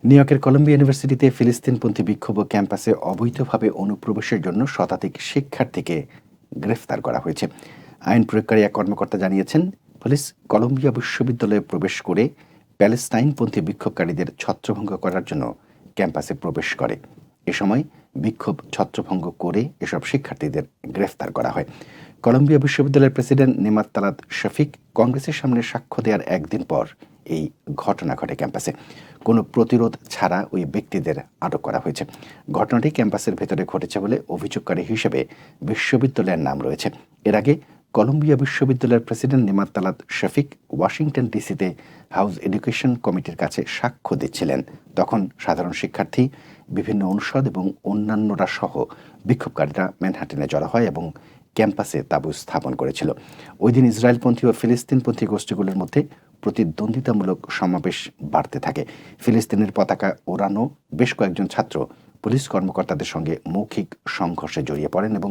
New ইয়র্কের Colombia ইউনিভার্সিটিতে ফিলিস্তিনপন্থী বিক্ষোভ ও ক্যাম্পাসে অবৈধভাবে অনুপ্রবেশের জন্য শতাধিক শিক্ষার্থীকে গ্রেফতার করা হয়েছে। আইন প্রয়োগকারী এক কর্মকর্তা জানিয়েছেন, পুলিশ কলম্বিয়া বিশ্ববিদ্যালয়ে প্রবেশ করে প্যালেস্টাইনপন্থী বিক্ষোভকারীদের ছত্রভঙ্গ করার জন্য ক্যাম্পাসে প্রবেশ করে। এ সময় বিক্ষোভ ছত্রভঙ্গ করে এসব শিক্ষার্থীদের গ্রেফতার করা হয়। কলম্বিয়া বিশ্ববিদ্যালয়ের প্রেসিডেন্ট নেমাত তালাত শফিক কংগ্রেসের সামনে সাক্ষ্য দেওয়ার একদিন পর এই ঘটনা ঘটে ক্যাম্পাসে। কোনো প্রতিরোধ ছাড়া ওই ব্যক্তিদের আটক করা হয়েছে। ঘটনাটি ক্যাম্পাসের ভেতরে ঘটেছে বলে অভিযোগকারী হিসেবে বিশ্ববিদ্যালয়ের নাম রয়েছে। এর আগে কলম্বিয়া বিশ্ববিদ্যালয়ের president Nemat Talat Shafik Washington ডিসিতে হাউস এডুকেশন কমিটির কাছে সাক্ষ্য দিচ্ছিলেন। তখন সাধারণ শিক্ষার্থী, বিভিন্ন অনুষদ এবং অন্যান্যরা সহ বিক্ষোভকারীরা ম্যানহাটনে জড়ো হয় এবং ক্যাম্পাসে তাঁবু স্থাপন করেছিল। ওই দিন ইসরায়েলপন্থী ও ফিলিস্তিনপন্থী গোষ্ঠীগুলোর মধ্যে প্রতিদ্বন্দ্বিতামূলক সমাবেশ বাড়তে থাকে। ফিলিস্তিনের পতাকা ওড়ানো বেশ কয়েকজন ছাত্র পুলিশ কর্মকর্তাদের সঙ্গে মৌখিক সংঘর্ষে জড়িয়ে পড়েন এবং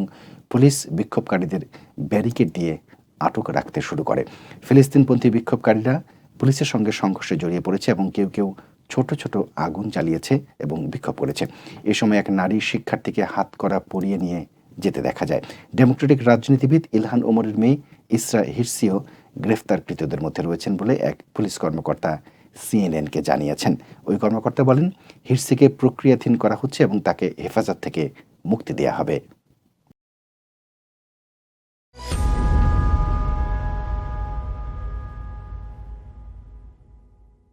পুলিশ বিক্ষোভকারীদের ব্যারিকেড দিয়ে আটক রাখতে শুরু করে। ফিলিস্তিনপন্থী বিক্ষোভকারীরা পুলিশের সঙ্গে সংঘর্ষে জড়িয়ে পড়েছে এবং কেউ কেউ ছোট ছোট আগুন জ্বালিয়েছে এবং বিক্ষোভ করেছে। এ সময় এক নারী শিক্ষার্থীকে হাতকড়া পরিয়ে নিয়ে যেতে দেখা যায়। ডেমোক্রেটিক রাজনীতিবিদ ইলহান ওমরের মেয়ে ইসরা হিরসিও গ্রেফতারকৃতদের মধ্যে রয়েছেন বলে এক পুলিশ কর্মকর্তা সিএনএনকে জানিয়েছেন। ওই কর্মকর্তা বলেন, হিরসিকে প্রক্রিয়াধীন করা হচ্ছে এবং তাকে হেফাজত থেকে মুক্তি দেওয়া হবে।